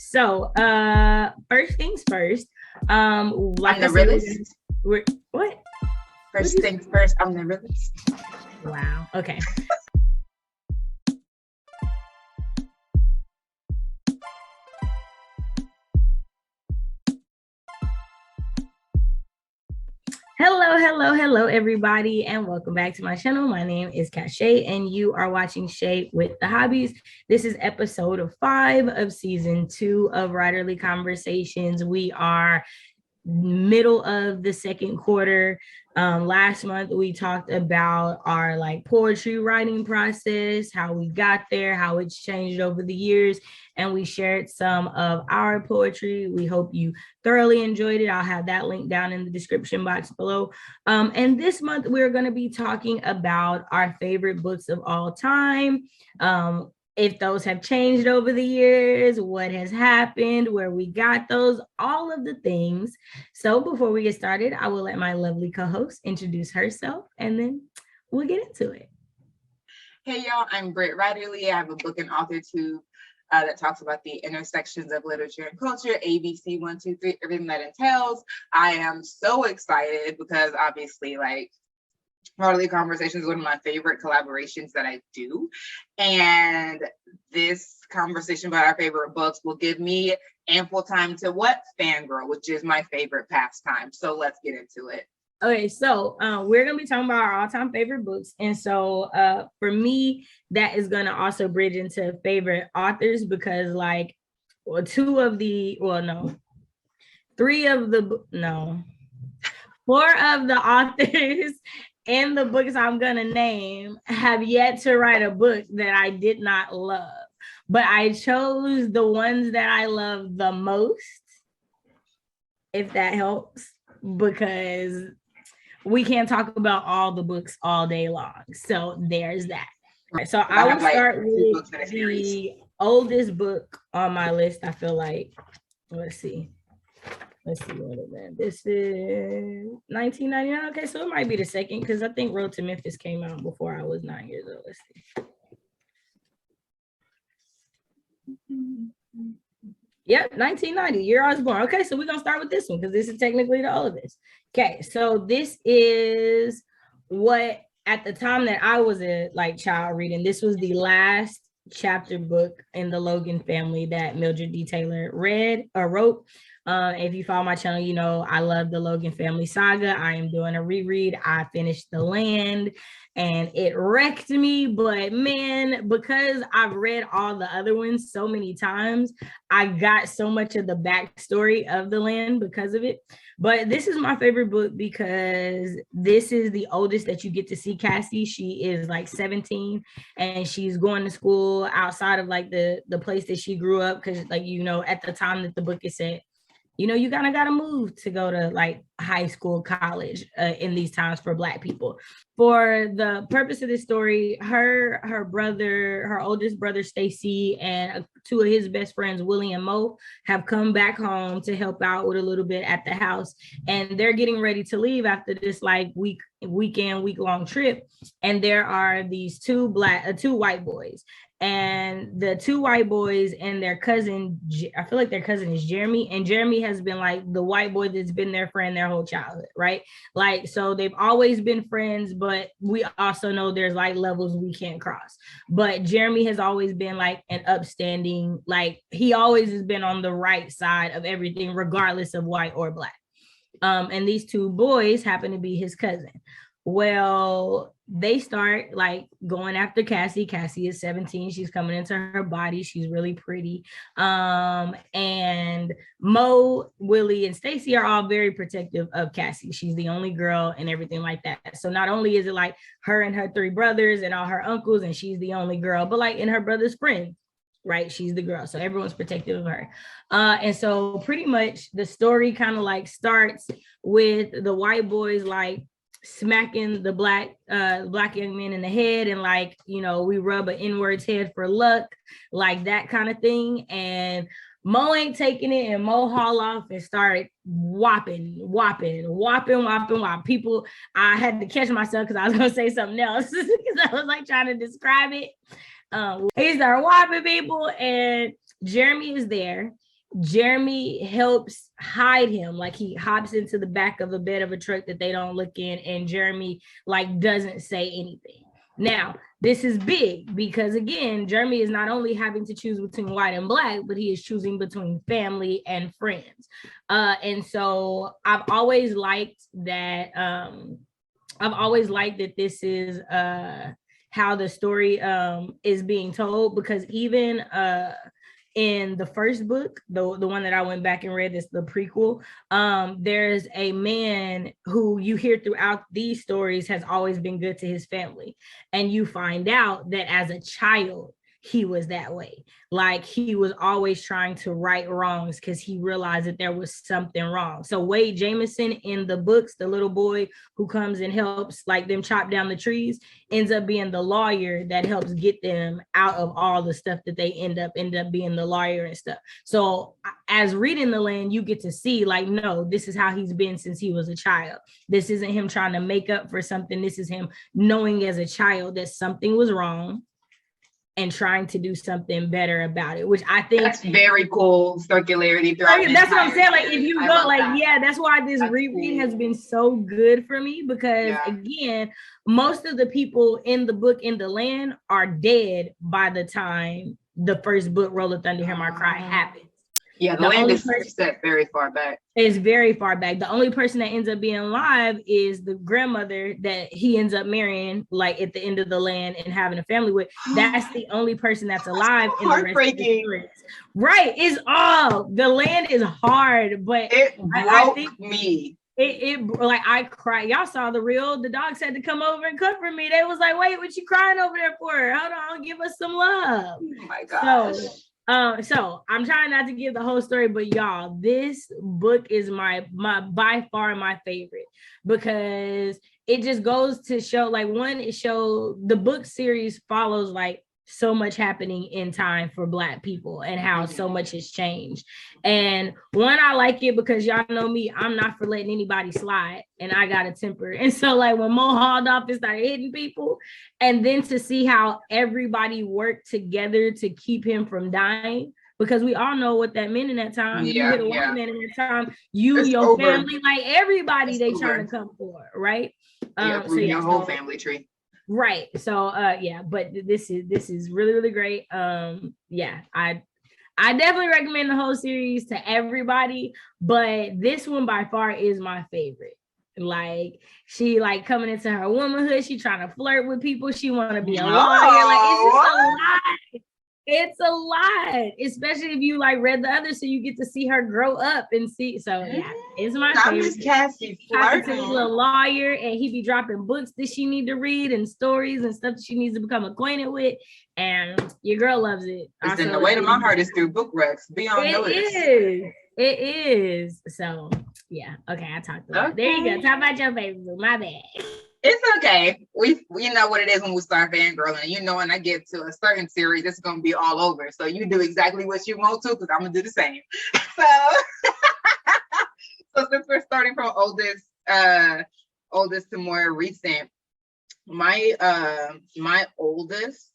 So first things first. Like I'm the realist. What? First things first, I'm the realist. Wow. Okay. Hello, everybody, and welcome back to my channel. My name is Kiese, and you are watching Shade with the Hobbies. This is episode 5 of season 2 of Writerly Conversations. We are middle of the second quarter. Last month we talked about our poetry writing process, how we got there, how it's changed over the years, and we shared some of our poetry. We hope you thoroughly enjoyed it. I'll have that link down in the description box below. And this month we're going to be talking about our favorite books of all time. If those have changed over the years, what has happened, where we got those, all of the things. So before we get started, I will let my lovely co-host introduce herself, and then we'll get into it. Hey, y'all, I'm Britt Writerly. I have a book and author too that talks about the intersections of literature and culture, ABC 1, 2, 3, everything that entails. I am so excited because obviously, Writerly Conversations is one of my favorite collaborations that I do. And this conversation about our favorite books will give me ample time to fangirl, which is my favorite pastime. So let's get into it. Okay, so we're going to be talking about our all-time favorite books. And so for me, that is going to also bridge into favorite authors because four of the authors and the books I'm gonna name have yet to write a book that I did not love, but I chose the ones that I love the most, if that helps, because we can't talk about all the books all day long. So there's that. Right, so I will start with the oldest book on my list. I feel like, let's see what it is. This is 1999. Okay, so it might be the second because I think Road to Memphis came out before I was 9 years old. Let's see. Yep, 1990, year I was born. Okay, so we're gonna start with this one because this is technically the oldest. Okay, so this is what at the time that I was a child reading, this was the last chapter book in the Logan family that Mildred D. Taylor wrote. If you follow my channel, you know I love the Logan family saga. I am doing a reread. I finished The Land and it wrecked me, but man, because I've read all the other ones so many times, I got so much of the backstory of The Land because of it. But this is my favorite book because this is the oldest that you get to see Cassie. She is 17 and she's going to school outside of the place that she grew up because at the time that the book is set, you kind of got to move to go to high school, college in these times for Black people. For the purpose of this story, her oldest brother, Stacy, and 2 of his best friends, Willie and Mo, have come back home to help out with a little bit at the house. And they're getting ready to leave after this week-long trip. And there are these 2 white boys. And the 2 white boys and their cousin, I feel like their cousin is Jeremy, and Jeremy has been the white boy that's been their friend their whole childhood, right? So they've always been friends, but we also know there's levels we can't cross. But Jeremy has always been an upstanding, he always has been on the right side of everything, regardless of white or Black. And these 2 boys happen to be his cousin. Well, they start going after Cassie. Cassie is 17. She's coming into her body. She's really pretty. And Mo, Willie, and Stacy are all very protective of Cassie. She's the only girl and everything like that. So not only is it her and her 3 brothers and all her uncles, and she's the only girl, but in her brother's friend, right? She's the girl. So everyone's protective of her. And so pretty much the story kind of starts with the white boys smacking the black young men in the head and we rub an N-word's head for luck, that kind of thing. And Mo ain't taking it, and Mo haul off and started whopping people. I had to catch myself because I was gonna say something else because I was trying to describe it. He started whopping people, and Jeremy is there. Jeremy helps hide him. Like he hops into the back of a bed of a truck that they don't look in, and Jeremy like doesn't say anything. Now, this is big because again, Jeremy is not only having to choose between white and black, but he is choosing between family and friends. And so I've always liked that. I've always liked that this is how the story is being told, because even in the first book, the one that I went back and read, is the prequel, there's a man who you hear throughout these stories has always been good to his family, and you find out that as a child he was that way. Like he was always trying to right wrongs because he realized that there was something wrong. So Wade Jemisin in the books, the little boy who comes and helps like them chop down the trees, ends up being the lawyer that helps get them out of all the stuff that they end up being the lawyer and stuff. So as reading the land, you get to see like, no, this is how he's been since he was a child. This isn't him trying to make up for something. This is him knowing as a child that something was wrong and trying to do something better about it, which I think that's very cool circularity throughout. That's what I'm saying. Like if you go like, yeah, that's why this reread has been so good for me, because again, most of the people in the book in the land are dead by the time the first book, Roll of Thunder, Hear My Cry, happens. Yeah, the land is set very far back. It's very far back. The only person that ends up being alive is the grandmother that he ends up marrying, like at the end of the land and having a family with. That's the only person that's alive in the rest of the stories. Right. It's all the land is hard, but it broke me. It like I cried. Y'all saw the dogs had to come over and comfort me. They was like, wait, what you crying over there for? Hold on, give us some love. Oh my gosh. So I'm trying not to give the whole story, but y'all, this book is my by far my favorite, because it just goes to show, like, one, it shows the book series follows like so much happening in time for Black people and how so much has changed. And one, I like it because y'all know me, I'm not for letting anybody slide, and I got a temper. And so like when Mo hauled off and started hitting people, and then to see how everybody worked together to keep him from dying, because we all know what that meant in that time. You hit a white man in that time, it's your over. Family, like everybody, it's they over. Trying to come for, right? Your whole family tree. Right. So but this is really, really great. I definitely recommend the whole series to everybody, but this one by far is my favorite. Like she like coming into her womanhood, she trying to flirt with people, she want to be a lawyer. Like it's just a lot. It's a lot, especially if you like read the others, so you get to see her grow up and see. So yeah, it's my favorite. Cassie flirting. He's a lawyer, and he be dropping books that she need to read and stories and stuff that she needs to become acquainted with. And your girl loves it. Listen, the way to my heart is through book recs. Be on notice. It is. So yeah. Okay, I talked about it. There you go. Talk about your favorite book. My bad. It's okay. We know what it is when we start fangirling. You know, when I get to a certain series, it's gonna be all over. So you do exactly what you want to, because I'm gonna do the same. So since we're starting from oldest to more recent, my oldest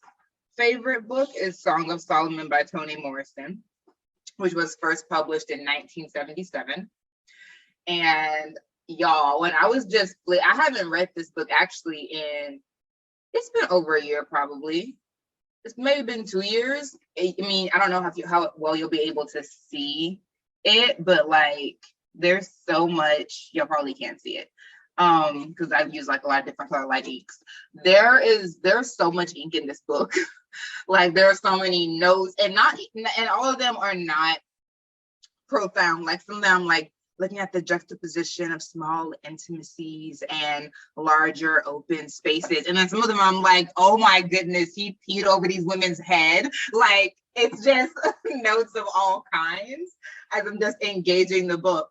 favorite book is Song of Solomon by Toni Morrison, which was first published in 1977. And y'all, when I was I haven't read this book actually it's been over a year probably. It's maybe been 2 years. I mean, I don't know how well you'll be able to see it, but like there's so much, y'all probably can't see it. Because I've used like a lot of different color light inks. There's so much ink in this book. Like there are so many notes, and all of them are not profound. Like some of them, like looking at the juxtaposition of small intimacies and larger open spaces. And then some of them I'm like, oh my goodness, he peed over these women's head. Like it's just notes of all kinds as I'm just engaging the book.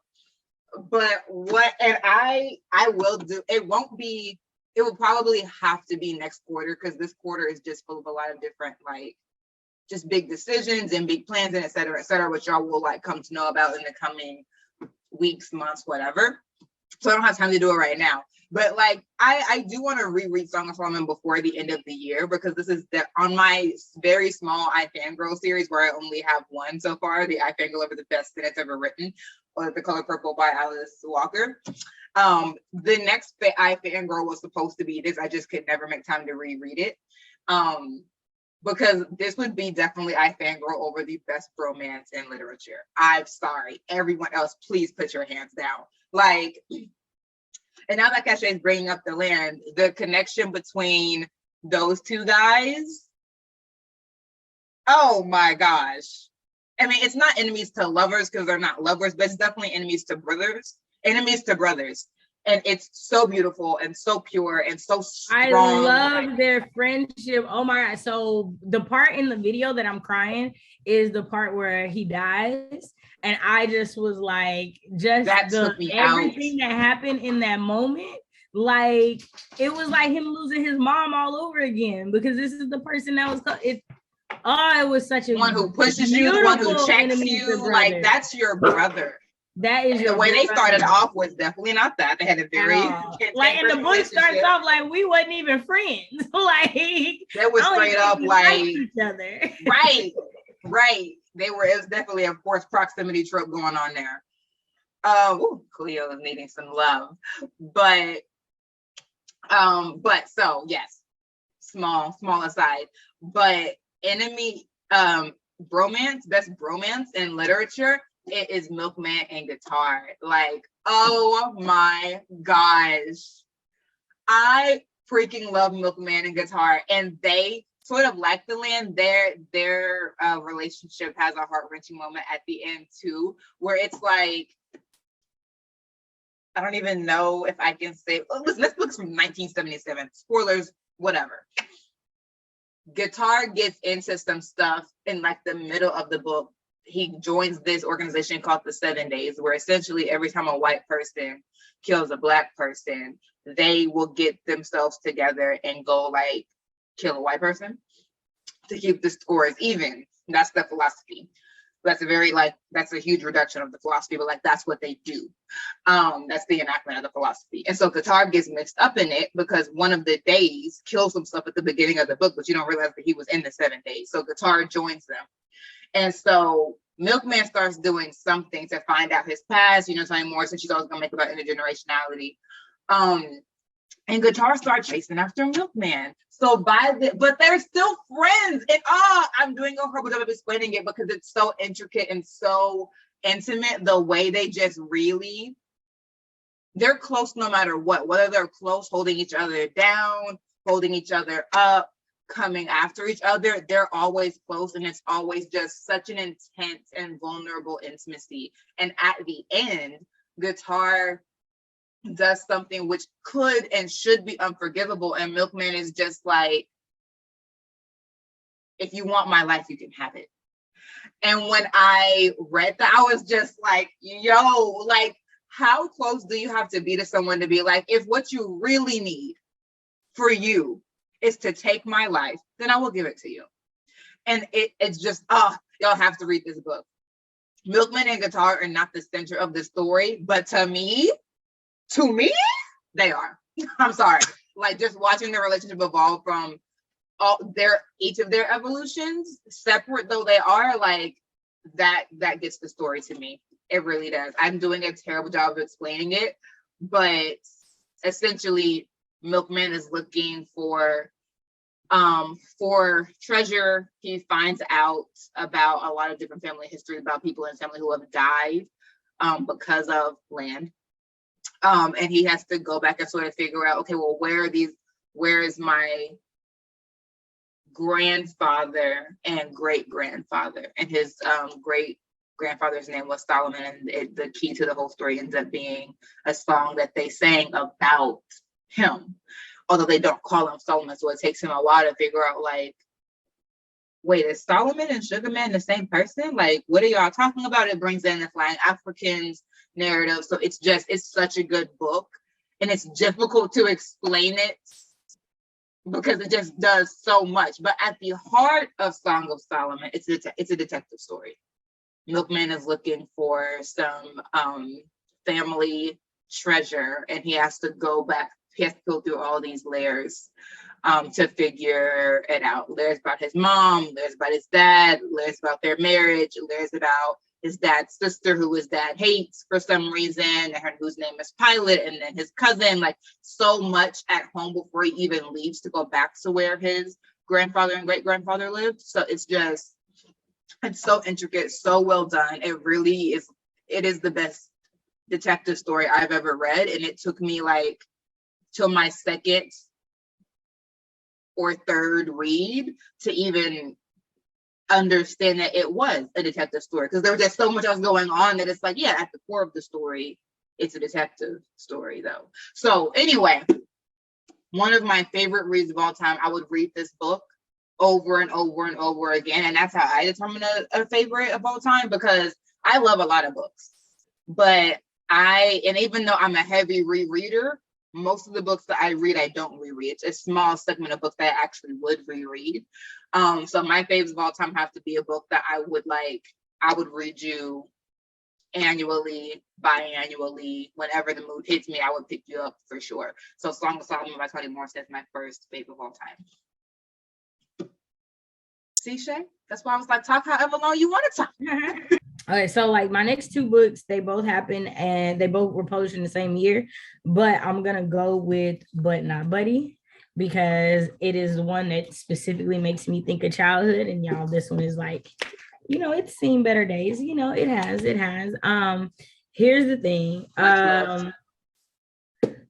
But I will do, it will probably have to be next quarter, because this quarter is just full of a lot of different like just big decisions and big plans and et cetera, which y'all will like come to know about in the coming weeks, months, whatever. So I don't have time to do it right now. But like, I do want to reread Song of Solomon before the end of the year, because this is on my very small I Fangirl series, where I only have one so far, the I Fangirl over the best sentence ever written, or The Color Purple by Alice Walker. The next I Fangirl was supposed to be this. I just could never make time to reread it. Because this would be definitely I Fangirl over the best bromance in literature. I'm sorry. Everyone else, please put your hands down. Like, and now that Cache is bringing up the land, the connection between those two guys, oh my gosh. I mean, it's not enemies to lovers because they're not lovers, but it's definitely enemies to brothers. And it's so beautiful and so pure and so strong. I love their friendship. Oh my God. So the part in the video that I'm crying is the part where he dies. And I just was like, everything that happened in that moment, like, it was like him losing his mom all over again, because this is the person that was, it was such a one who pushes you, one who checks you, like, that's your brother. That is the way they started off was definitely not that. They had a very like, and the book starts off like we wasn't even friends. Like, that was straight up like each other. right. It was definitely a forced proximity trope going on there. Cleo is needing some love, but so yes, small aside, but enemy bromance, best bromance in literature, it is Milkman and Guitar. Like, oh my gosh, I freaking love Milkman and Guitar, and they sort of like the land. Their relationship has a heart-wrenching moment at the end too, where it's like, I don't even know if I can say, listen, this book's from 1977, spoilers, whatever. Guitar gets into some stuff in like the middle of the book. He joins this organization called the 7 Days, where essentially every time a white person kills a black person, they will get themselves together and go like kill a white person to keep the scores even. That's the philosophy. That's a huge reduction of the philosophy, but like, that's what they do. That's the enactment of the philosophy. And so Guitar gets mixed up in it because one of the days kills himself at the beginning of the book, but you don't realize that he was in the 7 days. So Guitar joins them. And so Milkman starts doing something to find out his past. Toni Morrison, she's always gonna make about intergenerationality. And Guitar starts chasing after Milkman. So but they're still friends. And I'm doing a horrible job of explaining it because it's so intricate and so intimate, the way they just really, they're close no matter what, whether they're close, holding each other down, holding each other up, coming after each other, they're always close, and it's always just such an intense and vulnerable intimacy. And at the end, Guitar does something which could and should be unforgivable, and Milkman is just like, if you want my life, you can have it. And when I read that, I was just like, yo, like, how close do you have to be to someone to be like, if what you really need for you is to take my life, then I will give it to you. And it's just, y'all have to read this book. Milkman and Guitar are not the center of the story, but to me, they are. I'm sorry. Like, just watching the relationship evolve from each of their evolutions, separate though they are, like, that gets the story to me. It really does. I'm doing a terrible job of explaining it, but essentially Milkman is looking for treasure. He finds out about a lot of different family history, about people in family who have died because of land. And he has to go back and sort of figure out, okay, well, where is my grandfather and great grandfather? And his great grandfather's name was Solomon, and the key to the whole story ends up being a song that they sang about him, although they don't call him Solomon. So it takes him a while to figure out, like, wait, is Solomon and Sugar Man the same person? Like, what are y'all talking about? It brings in the Flying Africans narrative. So it's such a good book, and it's difficult to explain it because it just does so much. But at the heart of Song of Solomon, it's a detective story. Milkman is looking for some family treasure, and he has to go back he has to go through all these layers to figure it out. Layers about his mom, layers about his dad, layers about their marriage, layers about his dad's sister, who his dad hates for some reason, and her whose name is Pilot, and then his cousin, like so much at home before he even leaves to go back to where his grandfather and great grandfather lived. So it's so intricate, so well done. It really is. It is the best detective story I've ever read, and it took me like till my second or third read to even understand that it was a detective story, because there was just so much else going on that it's like, yeah, at the core of the story, it's a detective story though. So anyway, one of my favorite reads of all time. I would read this book over and over and over again, and that's how I determine a favorite of all time, because I love a lot of books, but and even though I'm a heavy rereader, most of the books that I read, I don't reread. It's a small segment of books that I actually would reread. So my faves of all time have to be a book that I would read you annually, biannually, whenever the mood hits me, I would pick you up for sure. So Song of Solomon by Toni Morrison is my first fave of all time. See, Shay? That's why I was like, talk however long you want to talk. Okay, so like my next two books, they both happened and they both were published in the same year, but I'm gonna go with But Not Buddy because it is the one that specifically makes me think of childhood. And y'all, this one is like, it's seen better days. It has. Here's the thing.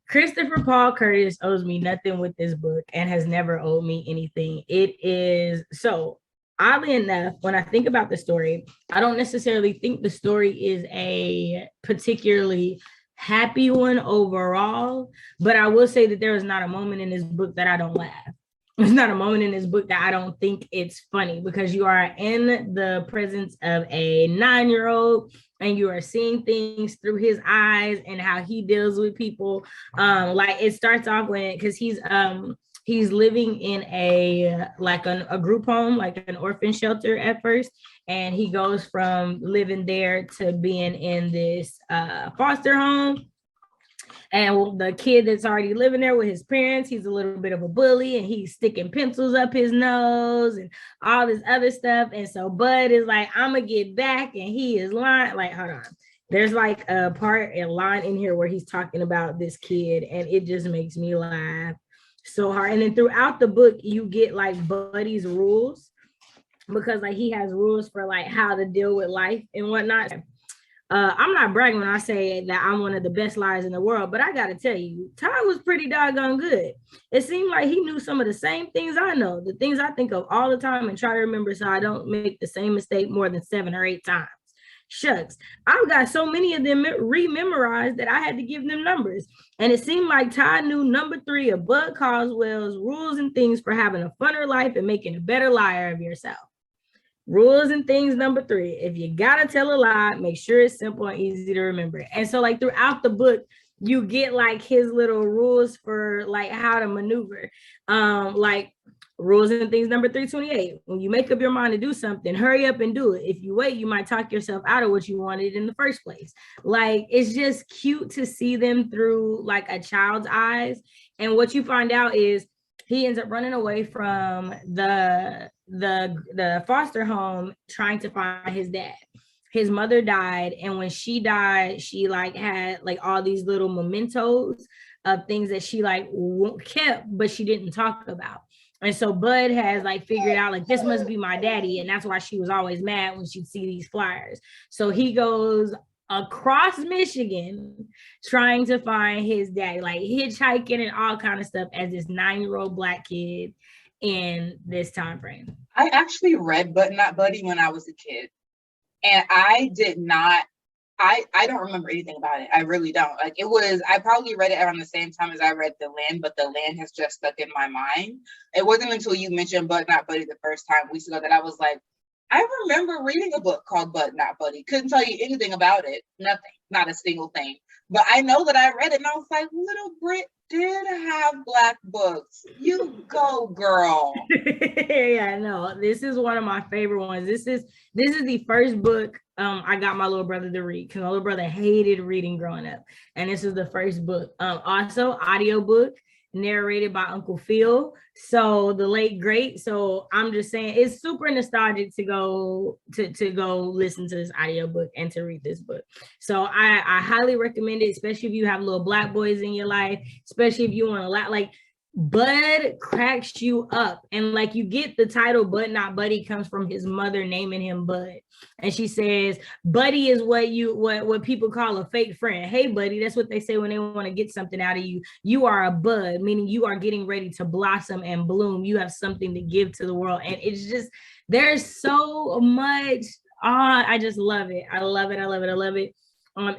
Christopher Paul Curtis owes me nothing with this book and has never owed me anything. It is so. Oddly enough, when I think about the story, I don't necessarily think the story is a particularly happy one overall, but I will say that there is not a moment in this book that I don't laugh. There's not a moment in this book that I don't think it's funny, because you are in the presence of a 9-year-old and you are seeing things through his eyes and how he deals with people. Like it starts off because he's living in a group home, like an orphan shelter at first. And he goes from living there to being in this foster home. And the kid that's already living there with his parents, he's a little bit of a bully and he's sticking pencils up his nose and all this other stuff. And so Bud is like, I'm going to get back. And he is lying. Like, hold on. There's like a line in here where he's talking about this kid, and it just makes me laugh so hard. And then throughout the book, you get like Buddy's rules, because like he has rules for like how to deal with life and whatnot. I'm not bragging when I say that I'm one of the best liars in the world, but I gotta tell you, Ty was pretty doggone good. It seemed like he knew some of the same things I know, the things I think of all the time and try to remember so I don't make the same mistake more than 7 or 8 times. Shucks, I've got so many of them rememorized that I had to give them numbers. And it seemed like Ty knew number 3 of Bud Coswell's rules and things for having a funner life and making a better liar of yourself. Rules and things number 3. If you gotta tell a lie, make sure it's simple and easy to remember. And so like throughout the book, you get like his little rules for like how to maneuver. Like rules and things number 328. When you make up your mind to do something, hurry up and do it. If you wait, you might talk yourself out of what you wanted in the first place. Like it's just cute to see them through like a child's eyes. And what you find out is he ends up running away from the foster home trying to find his dad. His mother died, and when she died, she like had like all these little mementos of things that she like kept, but she didn't talk about. And so Bud has like figured out like this must be my daddy, and that's why she was always mad when she'd see these flyers. So he goes across Michigan trying to find his daddy, like hitchhiking and all kind of stuff as this 9-year-old Black kid in this time frame. I actually read But Not Buddy when I was a kid, and I don't remember anything about it. I really don't. Like I probably read it around the same time as I read The Land, but The Land has just stuck in my mind. It wasn't until you mentioned But Not Buddy the first time weeks ago that I was like, I remember reading a book called But Not Buddy. Couldn't tell you anything about it. Nothing. Not a single thing. But I know that I read it and I was like, little Britt did have Black books. You go, girl. Yeah, no, this is one of my favorite ones. This is the first book I got my little brother to read, because my little brother hated reading growing up. And this is the first book. Also audiobook, narrated by Uncle Phil, so the late great. So I'm just saying, it's super nostalgic to go listen to this audiobook and to read this book. So I highly recommend it, especially if you have little Black boys in your life, especially if you want to like Bud cracks you up. And like, you get the title Bud Not Buddy comes from his mother naming him Bud. And she says, Buddy is what people call a fake friend. Hey, buddy, that's what they say when they want to get something out of you. You are a bud, meaning you are getting ready to blossom and bloom. You have something to give to the world. And it's just, there's so much. I just love it. I love it. I love it. I love it.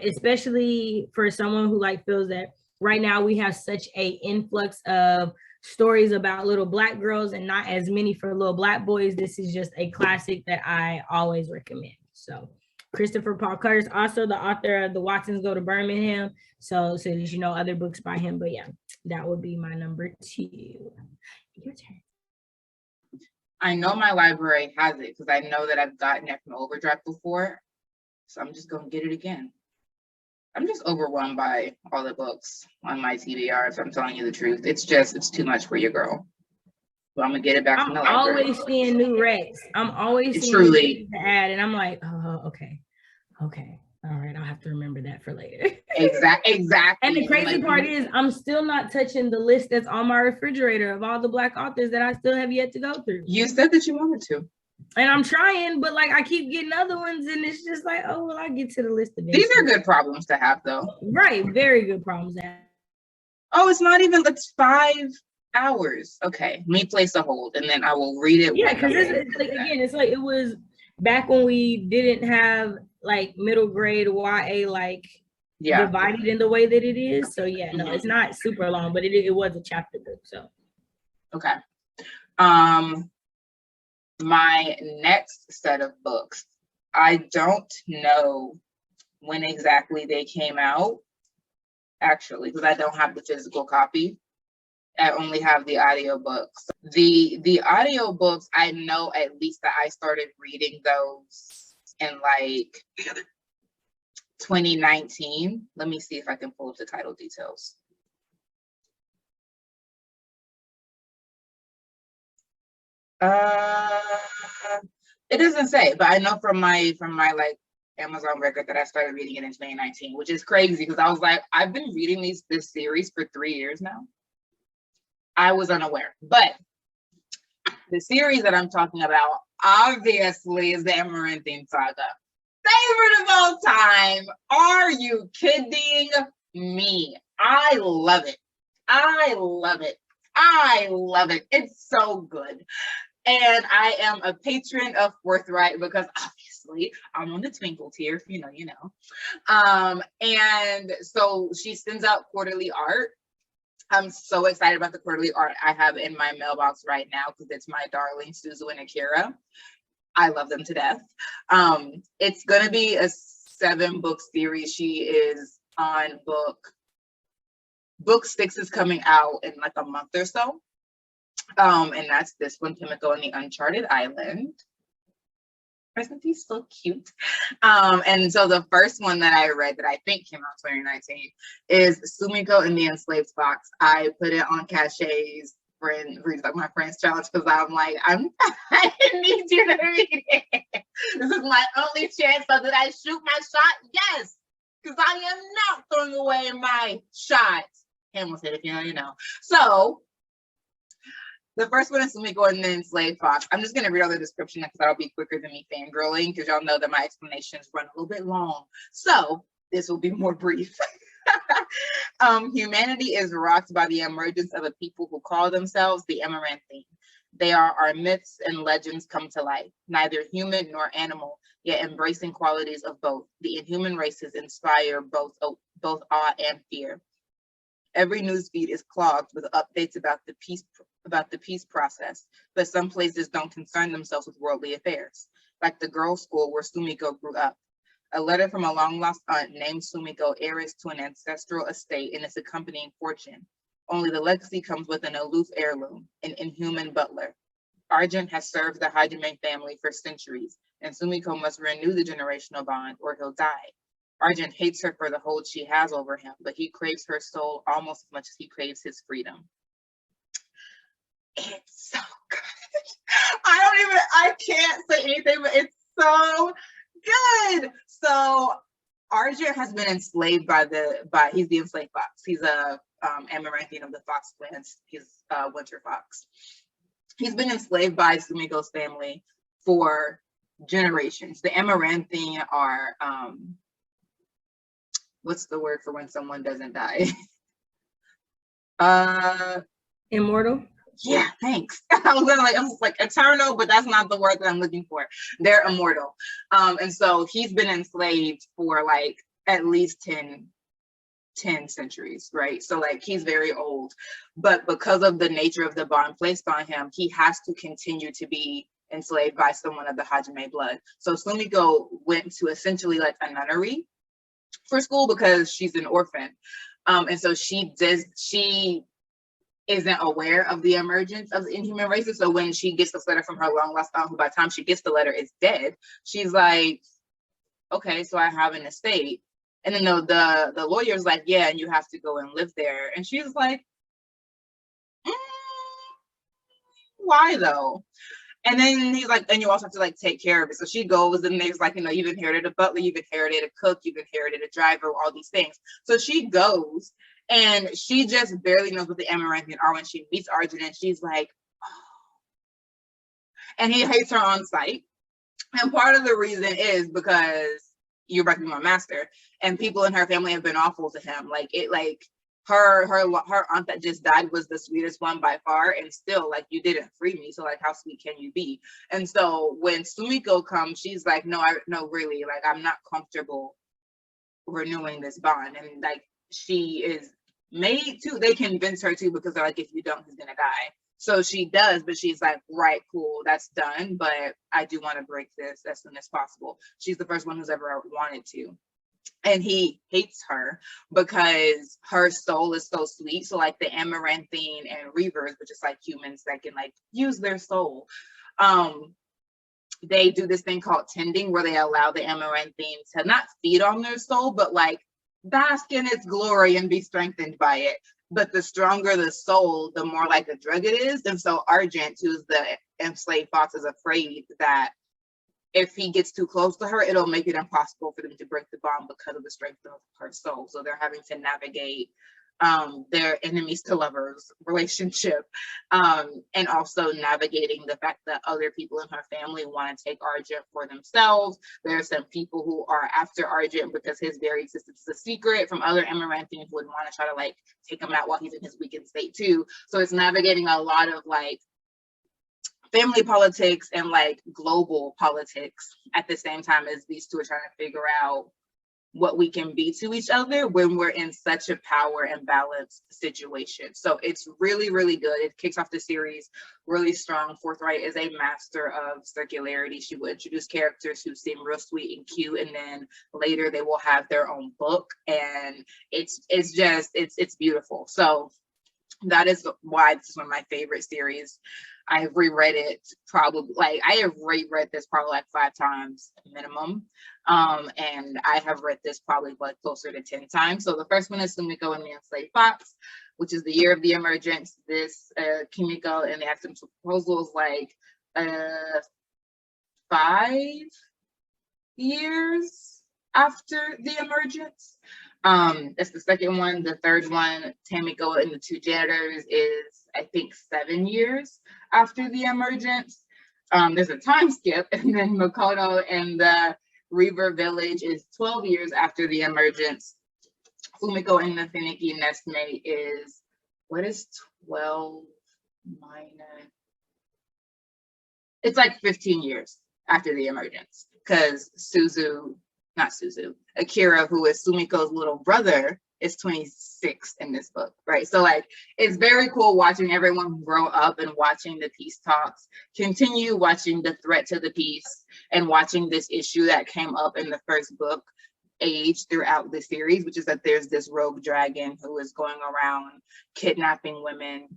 Especially for someone who like feels that right now we have such a influx of stories about little Black girls and not as many for little Black boys. This is just a classic that I always recommend. So Christopher Paul Curtis, also the author of The Watsons Go to Birmingham. So that you know other books by him. But yeah, that would be my number 2. Your turn. I know my library has it because I know that I've gotten it from Overdrive before. So I'm just going to get it again. I'm just overwhelmed by all the books on my TBR, if I'm telling you the truth. It's too much for your girl. But I'm gonna get it back from the library. I'm always seeing new recs. I'm always seeing truly to add, and I'm like, oh, okay. All right, I'll have to remember that for later. Exactly. And the crazy part is, I'm still not touching the list that's on my refrigerator of all the Black authors that I still have yet to go through. You said that you wanted to. And I'm trying, but like I keep getting other ones, and it's just like, oh, well, I get to the list of these are good problems to have, though. Right, very good problems to have. Oh, it's not even. It's 5 hours. Okay, let me place a hold, and then I will read it. Yeah, because it's like, again, it's like it was back when we didn't have like middle grade YA like divided in the way that it is. So yeah, no, it's not super long, but it was a chapter book. So okay. My next set of books, I don't know when exactly they came out, actually, because I don't have the physical copy. I only have the audiobooks. The audiobooks, I know at least that I started reading those in like 2019. Let me see if I can pull up the title details. It doesn't say, but I know from my like Amazon record that I started reading it in 2019, which is crazy because I was like, I've been reading this series for 3 years now. I was unaware, but the series that I'm talking about obviously is the Amaranthine Saga. Favorite of all time. Are you kidding me? I love it. I love it. I love it. It's so good. And I am a patron of Forthright because obviously I'm on the Twinkle tier, if you know. And so she sends out quarterly art. I'm so excited about the quarterly art I have in my mailbox right now because it's my darling Suzu and Akira. I love them to death. It's going to be a 7-book series. She is on book 6 is coming out in like a month or so. And that's this one, Kimiko and the Uncharted Island. Isn't he so cute? And so the first one that I read that I think came out 2019 is Sumiko and the Enslaved Fox. I put it on Cachet's my friend's challenge because I'm like, I need you to read it. This is my only chance so that I shoot my shot. Yes, because I am not throwing away my shots. Hamill said, if you know. So the first one is Sumiko and the Enslaved Fox. I'm just going to read all the description because that'll be quicker than me fangirling because y'all know that my explanations run a little bit long. So this will be more brief. Humanity is rocked by the emergence of a people who call themselves the Amaranthine. They are our myths and legends come to life, neither human nor animal, yet embracing qualities of both. The inhuman races inspire both awe and fear. Every newsfeed is clogged with updates about the peace process, but some places don't concern themselves with worldly affairs. like the girls' school where Sumiko grew up. A letter from a long-lost aunt named Sumiko heiress to an ancestral estate and its accompanying fortune. Only the legacy comes with an aloof heirloom, an inhuman butler. Argent has served the Hajime family for centuries, and Sumiko must renew the generational bond or he'll die. Argent hates her for the hold she has over him, but he craves her soul almost as much as he craves his freedom. It's so good. I can't say anything, but it's so good. So Argent has been enslaved he's the enslaved fox. He's a Amaranthine of the fox clans. He's Winter Fox. He's been enslaved by Sumiko's family for generations. The Amaranthine are, what's the word for when someone doesn't die? Immortal? Yeah, thanks. I was like eternal, but that's not the word that I'm looking for. They're immortal. And so he's been enslaved for like at least 10 centuries, right? So like he's very old, but because of the nature of the bond placed on him, he has to continue to be enslaved by someone of the Hajime blood. So Sumiko went to essentially like a nunnery for school because she's an orphan. And so she isn't aware of the emergence of the inhuman races. So when she gets this letter from her long lost aunt, who by the time she gets the letter is dead, she's like, okay, so I have an estate. And then the lawyer's like, yeah, and you have to go and live there. And she's like, why though? And then he's like, and you also have to like take care of it. So she goes and there's like, you've inherited a butler, you've inherited a cook, you've inherited a driver, all these things. So she goes and she just barely knows what the Amaranthine are when she meets Arjun, and she's like, oh. And he hates her on sight. And part of the reason is because you're breaking my master, and people in her family have been awful to him. Like her aunt that just died was the sweetest one by far, and still like you didn't free me, so like how sweet can you be? And so when Sumiko comes, she's like, no, really, like I'm not comfortable renewing this bond. And like she is made to, they convince her to, because they're like, if you don't, he's gonna die. So she does, but she's like, right, cool, that's done, but I do want to break this as soon as possible. She's the first one who's ever wanted to. And he hates her because her soul is so sweet. So like the Amaranthine and Reavers, which is like humans that can like use their soul, they do this thing called tending, where they allow the Amaranthine to not feed on their soul, but like bask in its glory and be strengthened by it. But the stronger the soul, the more like a drug it is. And so Argent, who's the enslaved fox, is afraid that if he gets too close to her, it'll make it impossible for them to break the bond because of the strength of her soul. So they're having to navigate their enemies to lovers relationship, and also navigating the fact that other people in her family want to take Argent for themselves. There are some people who are after Argent because his very existence is a secret from other Amaranthines who would want to try to like take him out while he's in his weakened state too. So it's navigating a lot of like family politics and like global politics at the same time as these two are trying to figure out what we can be to each other when we're in such a power and balanced situation. So it's really, really good. It kicks off the series really strong. Forthright is a master of circularity. She will introduce characters who seem real sweet and cute, and then later they will have their own book, and it's beautiful. So that is why this is one of my favorite series. I have reread it probably, like I have reread this probably like 5 times minimum. And I have read this probably like closer to 10 times. So the first one is Sumiko and the Enslaved Fox, which is the year of the emergence. This Kimiko and the Accidental Proposal is like 5 years after the emergence. That's the second one. The third one, Tamiko and the Two Janitors, is I think 7 years after the emergence. There's a time skip, and then Makoto and the Reaver Village is 12 years after the emergence. Fumiko and the Finicky Nestmate is, what is 12 minus? It's like 15 years after the emergence, because Akira, who is Sumiko's little brother, is 26 in this book, right? So like, it's very cool watching everyone grow up and watching the peace talks, continue watching the threat to the peace, and watching this issue that came up in the first book age throughout the series, which is that there's this rogue dragon who is going around kidnapping women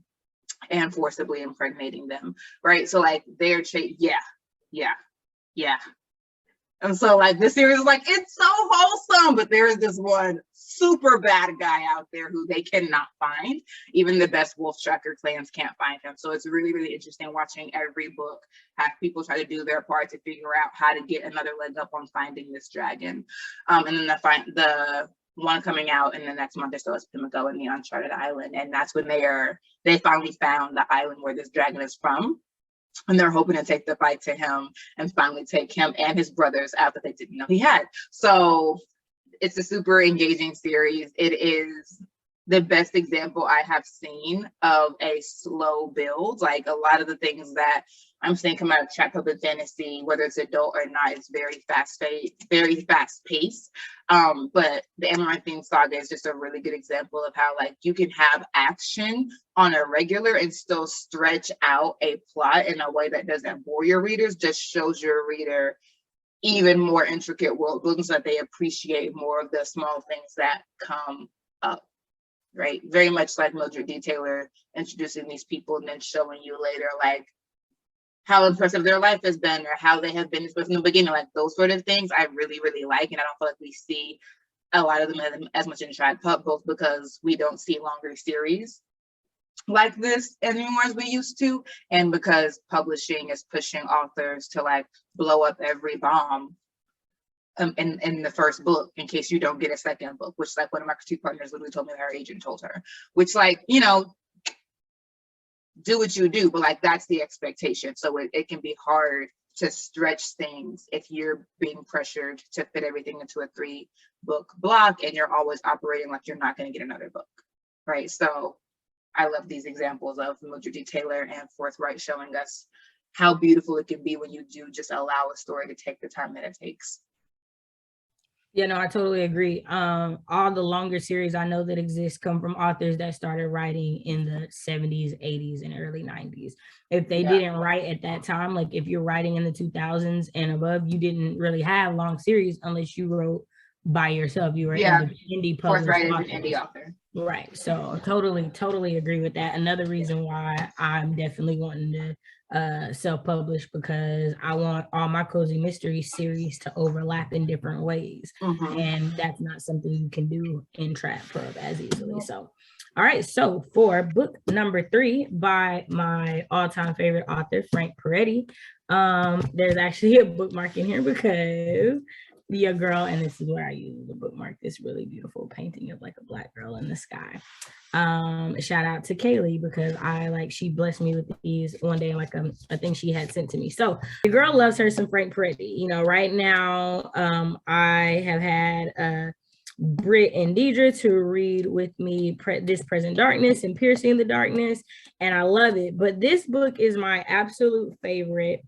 and forcibly impregnating them, right? So like they're yeah. And so like this series is like, it's so wholesome, but there is this one super bad guy out there who they cannot find. Even the best wolf tracker clans can't find him. So it's really, really interesting watching every book have people try to do their part to figure out how to get another leg up on finding this dragon. And then the one coming out in the next month or so is Pimlico and the Uncharted Island. And that's when they finally found the island where this dragon is from. And they're hoping to take the fight to him and finally take him and his brothers out that they didn't know he had. So it's a super engaging series. It is the best example I have seen of a slow build. Like a lot of the things that I'm seeing come out of chat public fantasy, whether it's adult or not, is very fast paced. But the Amaranthine Saga is just a really good example of how like you can have action on a regular and still stretch out a plot in a way that doesn't bore your readers, just shows your reader even more intricate world building so that they appreciate more of the small things that come up, right? Very much like Mildred Detailer introducing these people and then showing you later like how impressive their life has been or how they have been from the beginning. Like those sort of things I really, really like, and I don't feel like we see a lot of them as much in trad pub, both because we don't see longer series like this anymore as we used to, and because publishing is pushing authors to like blow up every bomb in the first book in case you don't get a second book, which like one of my critique partners literally told me that her agent told her, which like, you know, do what you do, but like that's the expectation. So it can be hard to stretch things if you're being pressured to fit everything into a 3-book block and you're always operating like you're not going to get another book, right? So I love these examples of Mildred Detailer and Forthright showing us how beautiful it can be when you do just allow a story to take the time that it takes. Yeah, no, I totally agree. All the longer series I know that exist come from authors that started writing in the 70s, 80s, and early 90s. If they didn't write at that time, like if you're writing in the 2000s and above, you didn't really have long series unless you wrote by yourself. You were indie published. Forthright is an indie author. Right. So totally agree with that. Another reason why I'm definitely wanting to self-publish, because I want all my cozy mystery series to overlap in different ways. And that's not something you can do in trad pub as easily. So all right, so for book number 3 by my all-time favorite author, Frank Peretti, there's actually a bookmark in here because your girl, and this is where I use the bookmark, this really beautiful painting of like a Black girl in the sky. Shout out to Kaylee because she blessed me with these one day, like a thing she had sent to me. So the girl loves her some Frank Peretti. You know, right now I have had Britt and Deidre to read with me This Present Darkness and Piercing the Darkness, and I love it. But this book is my absolute favorite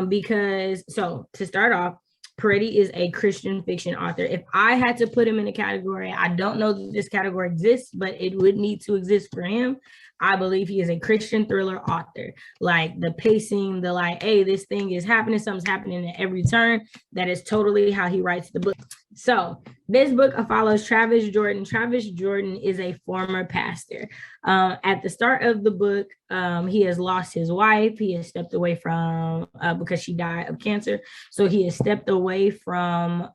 because, so to start off, Peretti is a Christian fiction author. If I had to put him in a category, I don't know that this category exists, but it would need to exist for him. I believe he is a Christian thriller author. Like the pacing, the like, hey, this thing is happening, something's happening at every turn. That is totally how he writes the book. So this book follows Travis Jordan. Travis Jordan is a former pastor. At the start of the book, he has lost his wife. He has stepped away from, because she died of cancer. So he has stepped away from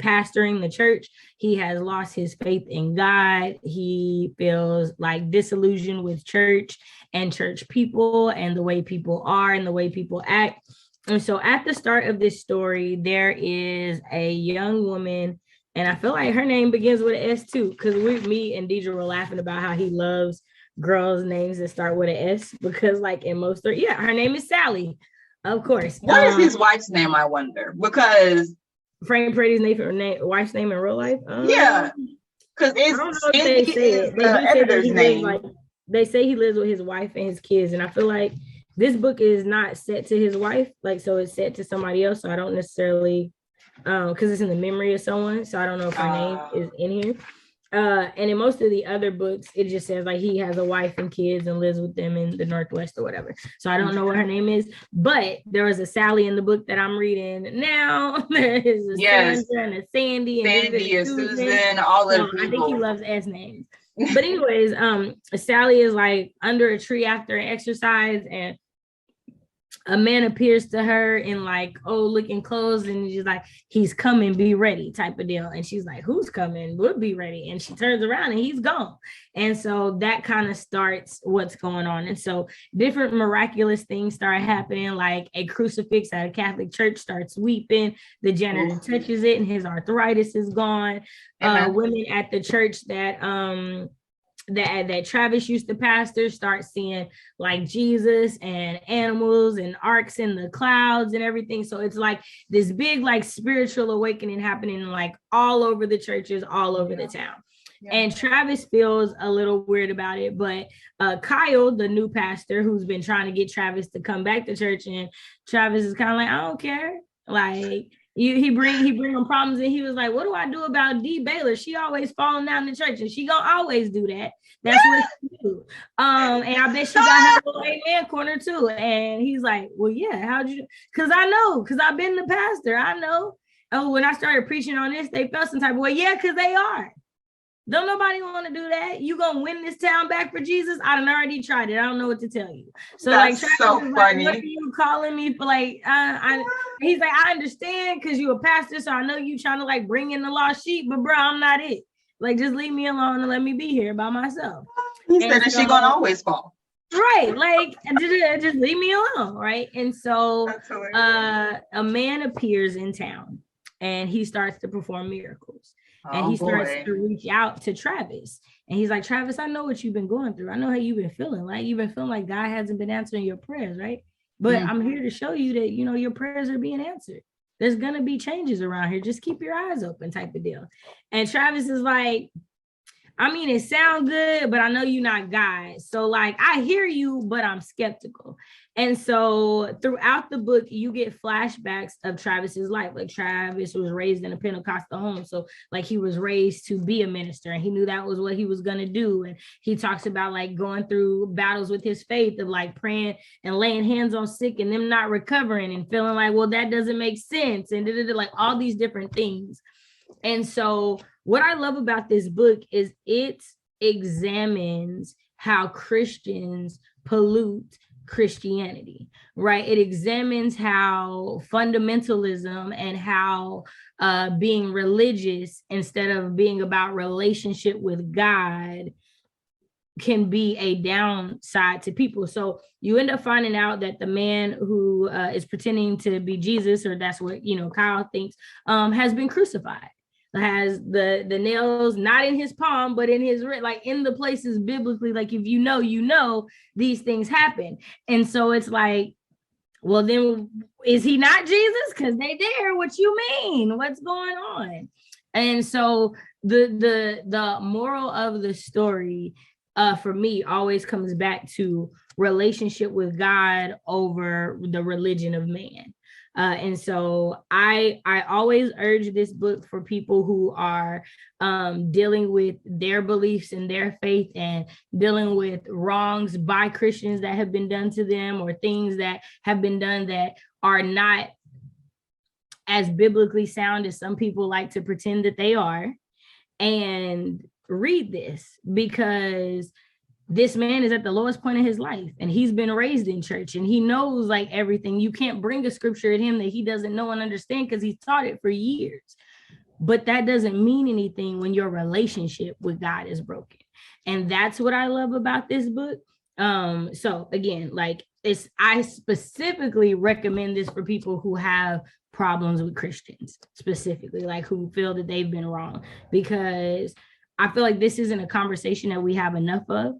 pastoring the church. He has lost his faith in God. He feels like disillusioned with church and church people and the way people are and the way people act. And so at the start of this story, there is a young woman, and I feel like her name begins with an S too, because me and Deidre were laughing about how he loves girls' names that start with an S, because like in most, her name is Sally, of course. What is his wife's name, I wonder? Because Frank Peretti's wife's name in real life? Yeah, because I don't know if they say it. They do say that he lives, they say he lives with his wife and his kids, and I feel like this book is not set to his wife, so it's set to somebody else. So I don't necessarily, because it's in the memory of someone, so I don't know if her name is in here. And in most of the other books, it just says like he has a wife and kids and lives with them in the Northwest or whatever. So I don't know what her name is, but there was a Sally in the book that I'm reading now. There is a Sandra and a Sandy and Susan, all of I think he loves S names. But anyways, Sally is like under a tree after an exercise, and a man appears to her in like old looking clothes, and she's like, he's coming, be ready type of deal. And she's like, who's coming? We'll be ready. And she turns around and he's gone. And so that kind of starts what's going on. And so different miraculous things start happening, like a crucifix at a Catholic church starts weeping. The janitor touches it and his arthritis is gone. Women at the church that Travis used to pastor start seeing like Jesus and animals and arcs in the clouds and everything. So it's like this big like spiritual awakening happening like all over the churches, all over the town. And Travis feels a little weird about it, but Kyle, the new pastor who's been trying to get Travis to come back to church, and Travis is kind of like, I don't care. Like, he bring him problems, and he was like, what do I do about D Baylor? She always falling down the church, and she gonna always do that. That's what she do. And I bet she got her little amen corner too. And he's like, well, yeah, how'd you? Because I know, because I've been the pastor. I know. Oh, when I started preaching on this, they felt some type of way. Yeah, because they are. Don't nobody want to do that. You gonna win this town back for Jesus? I done already tried it. I don't know what to tell you. So that's like, so funny. Like, what are you calling me for? Like, he's like, I understand because you a pastor, so I know you trying to like bring in the lost sheep, but bro, I'm not it. Like, just leave me alone and let me be here by myself. He said that she gonna always fall. Right, like just leave me alone, right? And so a man appears in town and he starts to perform miracles. And he starts to reach out to Travis. And he's like, Travis, I know what you've been going through. I know how you've been feeling. Like, you've been feeling like God hasn't been answering your prayers, right? But I'm here to show you that, you know, your prayers are being answered. There's going to be changes around here. Just keep your eyes open type of deal. And Travis is like, I mean, it sounds good, but I know you're not God. So like, I hear you, but I'm skeptical. And so throughout the book, you get flashbacks of Travis's life. Like, Travis was raised in a Pentecostal home. So like, he was raised to be a minister, and he knew that was what he was going to do. And he talks about like going through battles with his faith of like praying and laying hands on sick and them not recovering and feeling like, well, that doesn't make sense. And like all these different things. And so what I love about this book is it examines how Christians pollute Christianity, right? It examines how fundamentalism and how being religious instead of being about relationship with God can be a downside to people. So you end up finding out that the man who is pretending to be Jesus, or that's what, you know, Kyle thinks, has been crucified. Has the nails not in his palm, but in his wrist, like in the places biblically, like if you know, these things happen. And so it's like, well, then is he not Jesus? Because they there. What you mean? What's going on? And so the moral of the story for me always comes back to relationship with God over the religion of man. And so I always urge this book for people who are dealing with their beliefs and their faith and dealing with wrongs by Christians that have been done to them, or things that have been done that are not as biblically sound as some people like to pretend that they are. And read this, because this man is at the lowest point of his life, and he's been raised in church, and he knows like everything. You can't bring a scripture at him that he doesn't know and understand, because he's taught it for years. But that doesn't mean anything when your relationship with God is broken. And that's what I love about this book. So again, like I specifically recommend this for people who have problems with Christians, specifically, like who feel that they've been wrong, because I feel like this isn't a conversation that we have enough of.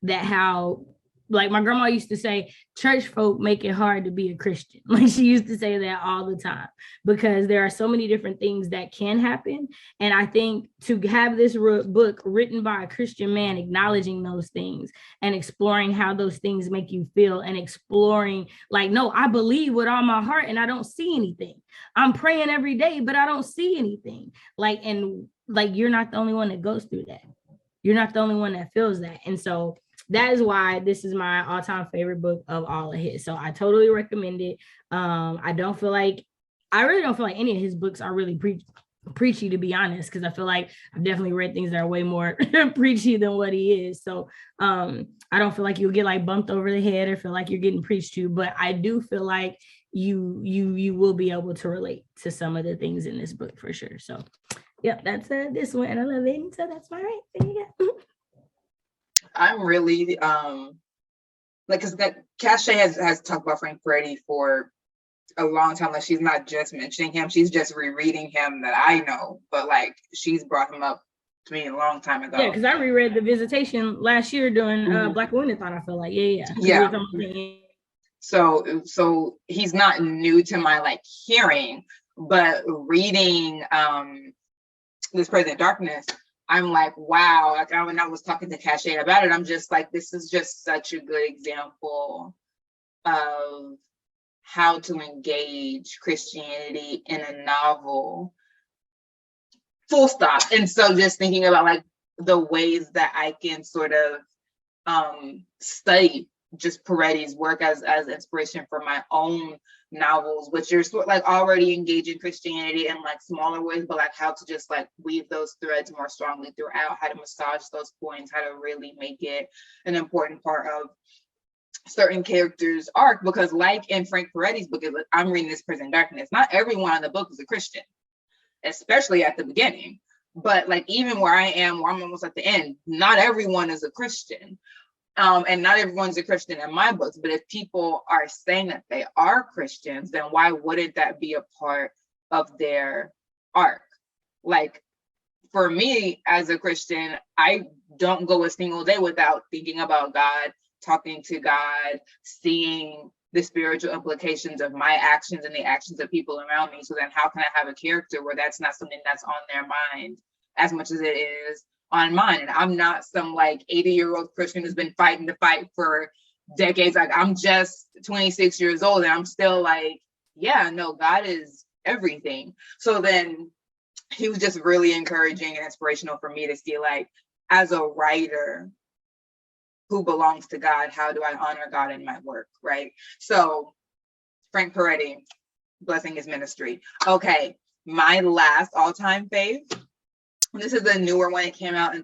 That how, like my grandma used to say, church folk make it hard to be a Christian. Like she used to say that all the time, because there are so many different things that can happen. And I think to have this book written by a Christian man, acknowledging those things and exploring how those things make you feel, and exploring like, no, I believe with all my heart and I don't see anything. I'm praying every day, but I don't see anything. Like, and like, you're not the only one that goes through that. You're not the only one that feels that. And so that is why this is my all-time favorite book of all of his. So I totally recommend it. I really don't feel like any of his books are really preachy, to be honest, because I feel like I've definitely read things that are way more preachy than what he is. So I don't feel like you'll get like bumped over the head or feel like you're getting preached to, but I do feel like you will be able to relate to some of the things in this book for sure. So yep, that's this one, and I love it. So that's my right. There you go. I'm really like, because that Kiese has talked about Frank Peretti for a long time. Like, she's not just mentioning him, she's just rereading him that I know, but like she's brought him up to me a long time ago. Yeah, because I reread The Visitation last year during Black Women-a-thon. I feel like yeah. So he's not new to my like hearing, but reading This Present Darkness, I'm like, wow. Like, when I was talking to Kiese about it, I'm just like, this is just such a good example of how to engage Christianity in a novel, full stop. And so just thinking about like the ways that I can sort of study just Peretti's work as inspiration for my own novels, which are sort of like already engaging Christianity in like smaller ways, but like how to just like weave those threads more strongly throughout, how to massage those points, how to really make it an important part of certain characters' arc. Because like in Frank Peretti's book, I'm reading This Present Darkness, not everyone in the book is a Christian, especially at the beginning. But like even where I am, where I'm almost at the end, not everyone is a Christian. And not everyone's a Christian in my books, but if people are saying that they are Christians, then why wouldn't that be a part of their arc? Like, for me as a Christian, I don't go a single day without thinking about God, talking to God, seeing the spiritual implications of my actions and the actions of people around me. So then how can I have a character where that's not something that's on their mind as much as it is on mine? And I'm not some like 80-year-old Christian who's been fighting the fight for decades. Like, I'm just 26 years old and I'm still like, yeah, no, God is everything. So then he was just really encouraging and inspirational for me to see, like, as a writer who belongs to God, how do I honor God in my work, right? So Frank Peretti, blessing his ministry. Okay, my last all-time fave. This is a newer one. It came out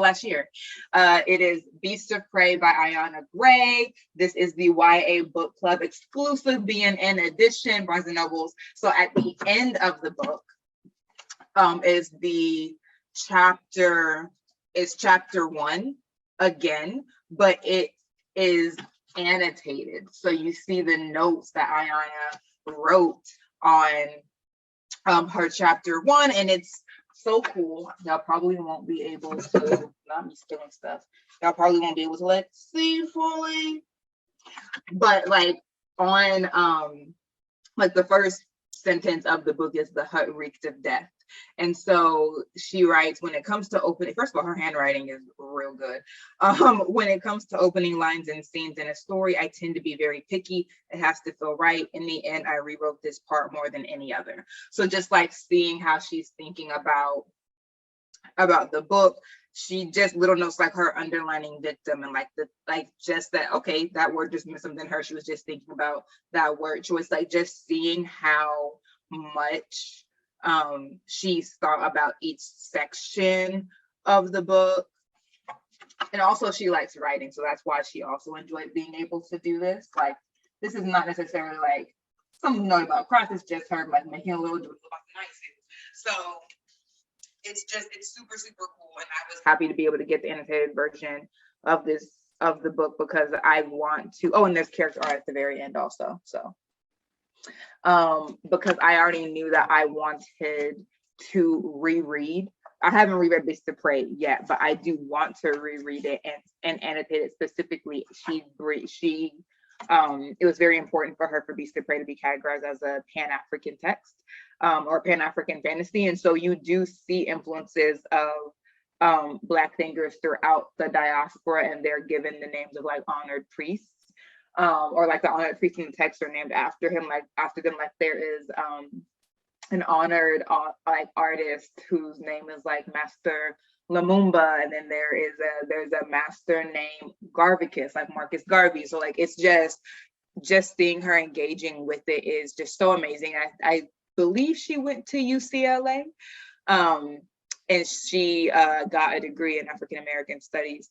last year. It is Beasts of Prey by Ayana Gray. This is the YA Book Club exclusive BNN edition, Barnes & Nobles. So at the end of the book is chapter 1 again, but it is annotated. So you see the notes that Ayana wrote on her chapter 1, and it's so cool. Y'all probably won't be able to, not me stealing stuff, y'all probably won't be able to like see fully, but like on like the first sentence of the book is the hut reeked of death. And so she writes, when it comes to opening, first of all, her handwriting is real good. When it comes to opening lines and scenes in a story, I tend to be very picky. It has to feel right. In the end, I rewrote this part more than any other. So just like seeing how she's thinking about the book, she just little notes like her underlining victim and like just that, okay, that word just meant something to her. She was just thinking about that word choice, like just seeing how much she's thought about each section of the book. And also she likes writing, so that's why she also enjoyed being able to do this. Like, this is not necessarily like something known about Cross, it's just her like making a little doodle about the night suit. So it's super, super cool. And I was happy to be able to get the annotated version of the book because I want to, and there's character art at the very end also. So because I already knew that I wanted to reread. I haven't reread Beasts of Prey yet, but I do want to reread it and annotate it specifically. It was very important for her for Beasts of Prey to be categorized as a Pan-African text or Pan-African fantasy. And so you do see influences of Black thinkers throughout the diaspora, and they're given the names of like honored priests. Or like the honored priests in the text are named after him, like after them. Like there is an honored like artist whose name is like Master Lumumba, and then there's a master named Garvicus, like Marcus Garvey. So like it's just seeing her engaging with it is just so amazing. I believe she went to UCLA, and she got a degree in African American Studies.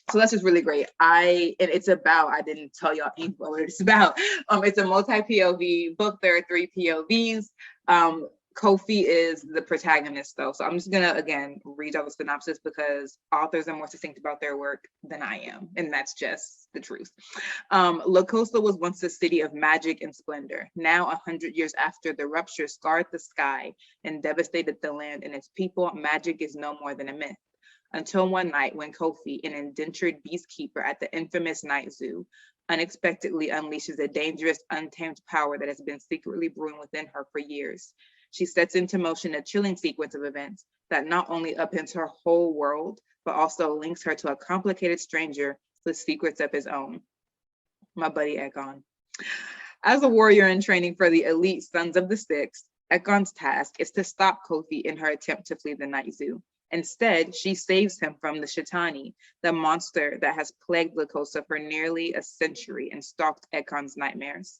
So that's just really great. I didn't tell y'all what it's about. It's a multi-POV book. There are 3 POVs. Kofi is the protagonist though. So I'm just gonna, again, read out the synopsis because authors are more succinct about their work than I am. And that's just the truth. La Costa was once a city of magic and splendor. Now, 100 years after the rupture scarred the sky and devastated the land and its people, magic is no more than a myth. Until one night when Kofi, an indentured beastkeeper at the infamous night zoo, unexpectedly unleashes a dangerous, untamed power that has been secretly brewing within her for years. She sets into motion a chilling sequence of events that not only upends her whole world, but also links her to a complicated stranger with secrets of his own. My buddy Ekon. As a warrior in training for the elite Sons of the Six, Ekon's task is to stop Kofi in her attempt to flee the night zoo. Instead, she saves him from the Shetani, the monster that has plagued La Costa for nearly a century and stalked Ekon's nightmares.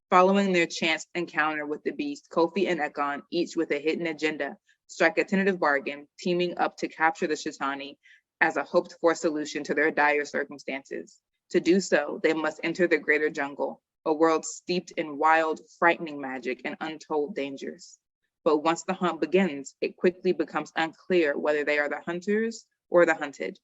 Following their chance encounter with the beast, Kofi and Ekon, each with a hidden agenda, strike a tentative bargain, teaming up to capture the Shetani as a hoped-for solution to their dire circumstances. To do so, they must enter the greater jungle, a world steeped in wild, frightening magic and untold dangers. But once the hunt begins, it quickly becomes unclear whether they are the hunters or the hunted.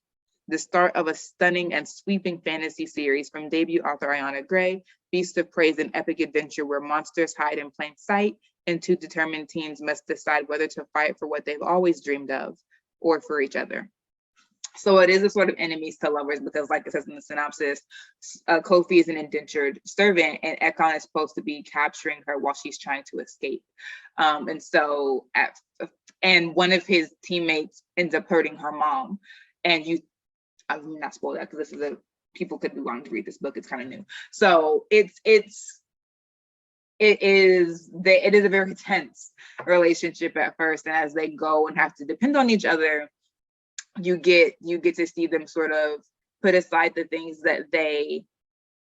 The start of a stunning and sweeping fantasy series from debut author Ayana Gray, Beast of Prey is an epic adventure where monsters hide in plain sight and 2 determined teams must decide whether to fight for what they've always dreamed of or for each other. So it is a sort of enemies to lovers because, like it says in the synopsis, Kofi is an indentured servant and Ekon is supposed to be capturing her while she's trying to escape. And one of his teammates ends up hurting her mom. And I'm not spoil that because people could be wanting to read this book. It's kind of new. So it is a very tense relationship at first. And as they go and have to depend on each other, you get to see them sort of put aside the things that they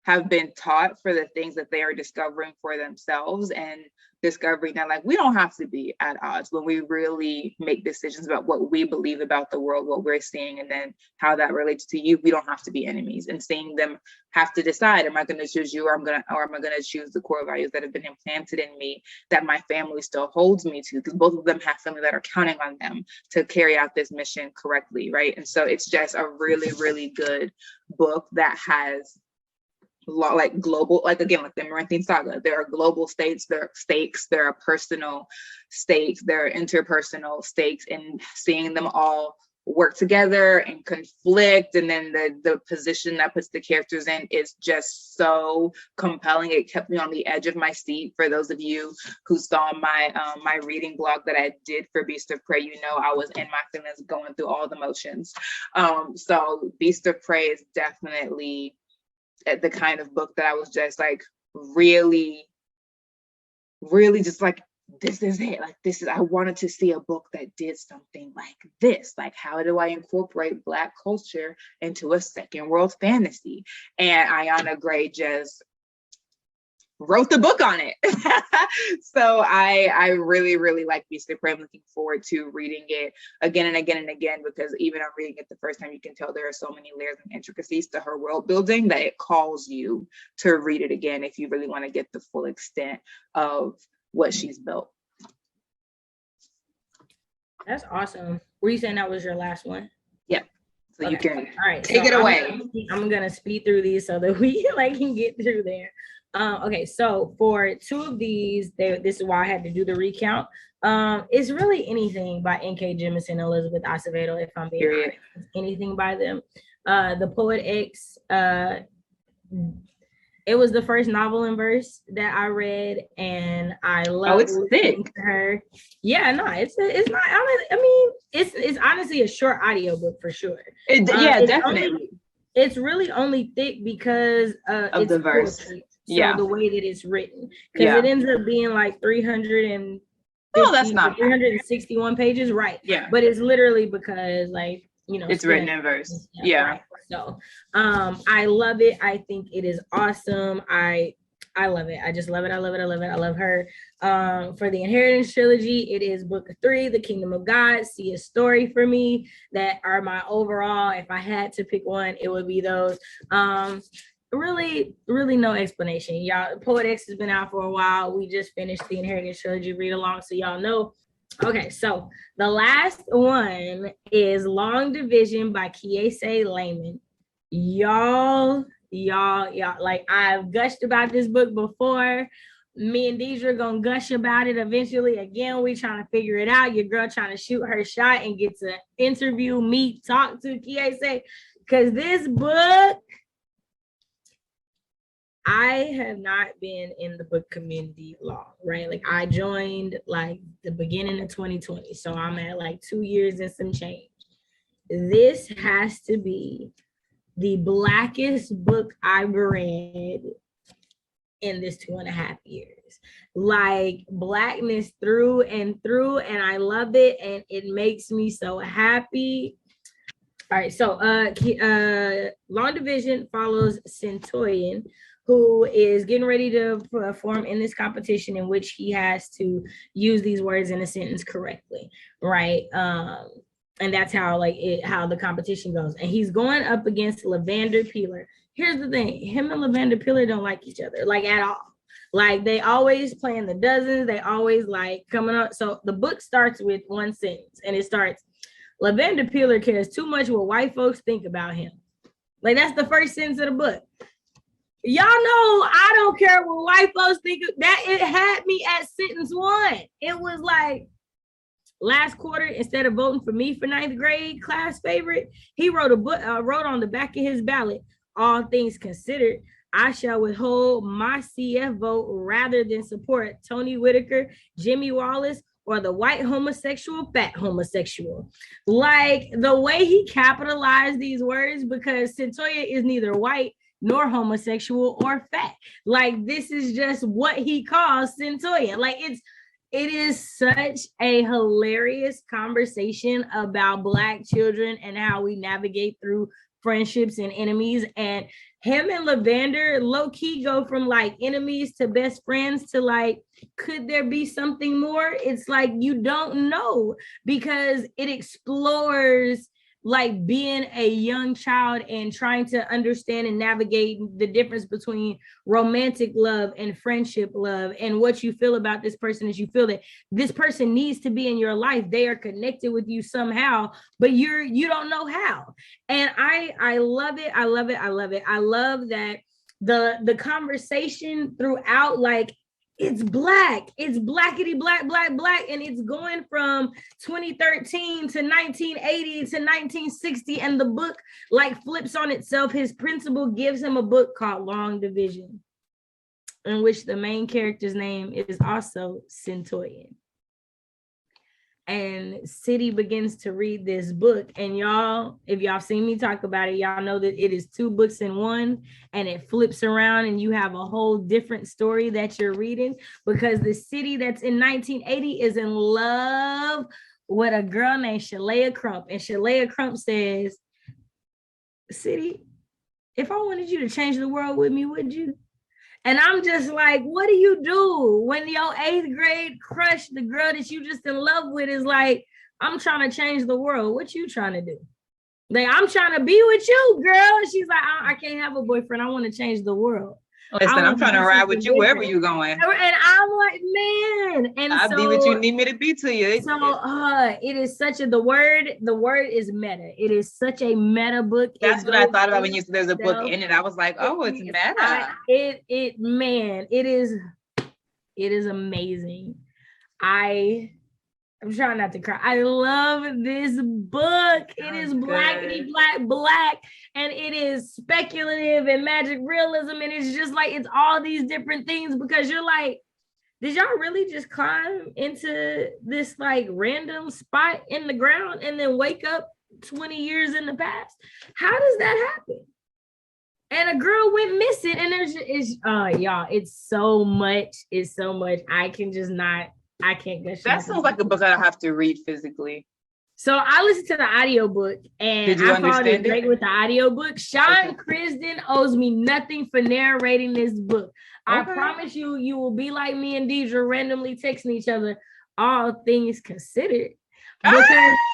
have been taught for the things that they are discovering for themselves and discovering that like we don't have to be at odds when we really make decisions about what we believe about the world, what we're seeing, and then how that relates to you. We don't have to be enemies, and seeing them have to decide, am I going to choose you or am I going to choose the core values that have been implanted in me that my family still holds me to, because both of them have family that are counting on them to carry out this mission correctly, right? And so it's just a really, really good book that has like global, like again, like the Amaranthine Saga, there are global stakes, there are stakes, there are personal stakes, there are interpersonal stakes, and seeing them all work together and conflict, and then the position that puts the characters in is just so compelling. It kept me on the edge of my seat. For those of you who saw my my reading blog that I did for Beast of Prey, you know I was in my feelings, going through all the motions. So Beast of Prey is definitely the kind of book that I was just like really just like, this is it. Like, this is, I wanted to see a book that did something like this. Like, how do I incorporate Black culture into a second world fantasy? And Ayana Gray just wrote the book on it. So I really, really like Beast of Prey. I'm looking forward to reading it again and again and again, because even on reading it the first time, you can tell there are so many layers and intricacies to her world building that it calls you to read it again if you really want to get the full extent of what she's built. That's awesome. Were you saying that was your last one? Yeah. So okay. You can all right, take it away. I'm gonna speed through these so that we like can get through there. Okay, so for two of these, this is why I had to do the recount. It's really anything by N.K. Jemisin, Elizabeth Acevedo, if I'm being honest. Anything by them. The Poet X, it was the first novel in verse that I read, and I love listening to her. Yeah, no, it's not. I mean, it's honestly a short audiobook for sure. Yeah, definitely. It's really only thick because of the verse. Poetry. So the way that it's written, because it ends up being like 350 that's not 361 pages, right? Yeah. But it's literally because like, you know, it's written in verse. Yeah. Right? So I love it. I think it is awesome. I love it. I just love it. I love it. I love it. I love her. For the Inheritance trilogy, it is book 3, The Kingdom of God, See a Story for me. That are my overall. If I had to pick one, it would be those. Really no explanation. Y'all, Poet X has been out for a while. We just finished the Inheritance trilogy read along, so y'all know. Okay, so the last one is Long Division by Kiese Laymon. Y'all, like I've gushed about this book before. Me and Deidre gonna gush about it eventually. Again, we trying to figure it out. Your girl trying to shoot her shot and get to interview me, talk to Kiese, because this book, I have not been in the book community long, right? Like I joined like the beginning of 2020. So I'm at like 2 years and some change. This has to be the blackest book I've read in this 2.5 years. Like blackness through and through, and I love it, and it makes me so happy. All right, so Long Division follows Centurion, who is getting ready to perform in this competition in which he has to use these words in a sentence correctly, right? And that's how how the competition goes. And he's going up against Lavender Peeler. Here's the thing, him and Lavender Peeler don't like each other, like at all. Like they always playing the dozens, they always like coming up. So the book starts with one sentence, and it starts, Lavender Peeler cares too much what white folks think about him. Like that's the first sentence of the book. Y'all know I don't care what white folks think. That it had me at sentence 1. It was like, last quarter, instead of voting for me for 9th grade class favorite, he wrote a book, wrote on the back of his ballot, all things considered, I shall withhold my CF vote rather than support Toni Whitaker, Jimmy Wallace, or the white homosexual, fat homosexual. Like the way he capitalized these words, because Centoya is neither white nor homosexual or fat. Like this is just what he calls Centoya. Like it is such a hilarious conversation about Black children and how we navigate through friendships and enemies. And him and Lavender low-key go from like enemies to best friends to like, could there be something more? It's like you don't know, because it explores like being a young child and trying to understand and navigate the difference between romantic love and friendship love, and what you feel about this person is you feel that this person needs to be in your life. They are connected with you somehow, but you don't know how. And I love it. I love it. I love it. I love that the conversation throughout, like, it's Black, it's blackity black, and it's going from 2013 to 1980 to 1960, and the book like flips on itself. His principal gives him a book called Long Division, in which the main character's name is also Centurion. And City begins to read this book, and y'all, if y'all seen me talk about it, y'all know that it is 2 books in one, and it flips around and you have a whole different story that you're reading, because the City that's in 1980 is in love with a girl named Shalea Crump, and Shalea Crump says, City, if I wanted you to change the world with me, would you? And I'm just like, what do you do when your 8th grade crush, the girl that you just in love with, is like, I'm trying to change the world. What you trying to do? Like, I'm trying to be with you, girl. And she's like, I can't have a boyfriend. I want to change the world. Listen, I'm trying to ride with you wherever you're going. And I'm like, man. And I'll be what you need me to be to you. So it is such a, the word is meta. It is such a meta book. That's what I thought about when you said there's a book in it. I was like, oh, it's meta. It is amazing. I'm trying not to cry. I love this book. It is blackity black, and it is speculative and magic realism, and it's just like, it's all these different things, because you're like, did y'all really just climb into this like random spot in the ground and then wake up 20 years in the past? How does that happen? and a girl went missing, and y'all, it's so much. I can't gush. That sounds like a book I have to read physically. So I listened to the audiobook, and I found it great with the audiobook. Sean Krisden owes me nothing for narrating this book. I promise you will be like me and Deidre randomly texting each other, all things considered. Because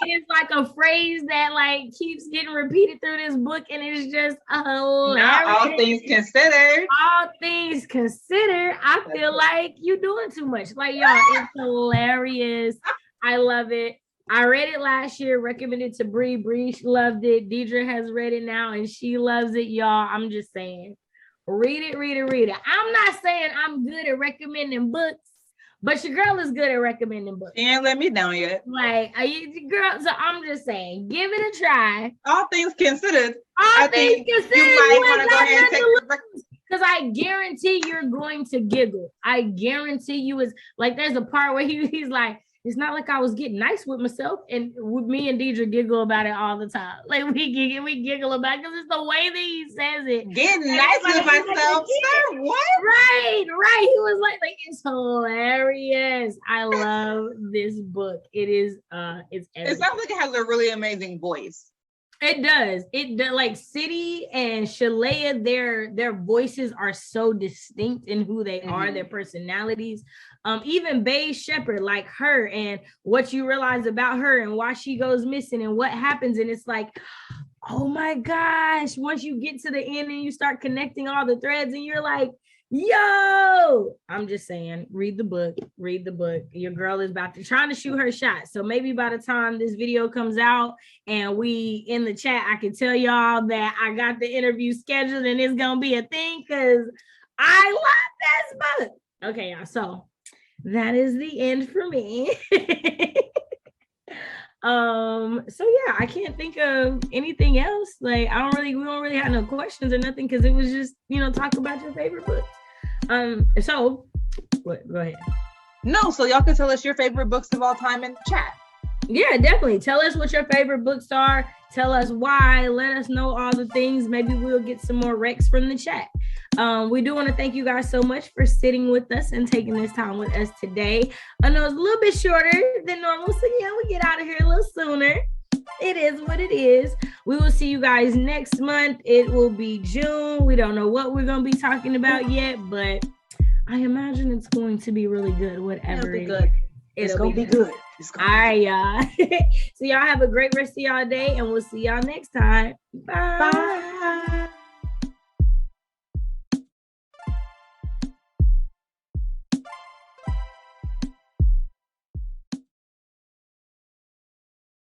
it's like a phrase that like keeps getting repeated through this book, and it's just hilarious. Not all things considered. All things considered, I feel like you're doing too much. Like, y'all, it's hilarious. I love it. I read it last year, recommended to Bree. Bree loved it. Deidre has read it now, and she loves it, y'all. I'm just saying, read it. I'm not saying I'm good at recommending books, but your girl is good at recommending books. She ain't let me down yet. Like, girl, so I'm just saying, give it a try. All things considered. You might want to go ahead and take the because I guarantee you're going to giggle. I guarantee you is like there's a part where he's like, it's not like I was getting nice with myself, and with me and Deidre giggle about it all the time. Like we giggle about it because it's the way that he says it. Getting nice with myself, sir. What? Right. He was like it's hilarious. I love this book. It is it's everything. It sounds like it has a really amazing voice. It does. Like City and Shalea, their voices are so distinct in who they are, their personalities. Even Bae Shepherd, like her, and what you realize about her and why she goes missing and what happens. And it's like, oh my gosh, once you get to the end and you start connecting all the threads and you're like, yo, I'm just saying, read the book. Your girl is trying to shoot her shot. So maybe by the time this video comes out and we in the chat, I can tell y'all that I got the interview scheduled and it's going to be a thing because I love this book. Okay, y'all. So that is the end for me. So yeah, I can't think of anything else. Like we don't really have no questions or nothing because it was just, talk about your favorite book. So what, go ahead. No, so y'all can tell us your favorite books of all time in the chat. Yeah, definitely. Tell us what your favorite books are. Tell us why. Let us know all the things. Maybe we'll get some more recs from the chat. We do want to thank you guys so much for sitting with us and taking this time with us today. I know it's a little bit shorter than normal, so yeah, we get out of here a little sooner. It is what it is. We will see you guys next month. It will be June. We don't know what we're going to be talking about yet, but I imagine it's going to be really good. Whatever. It'll be good. It's going to be good. All right, y'all. So y'all have a great rest of y'all day, and we'll see y'all next time. Bye. Bye.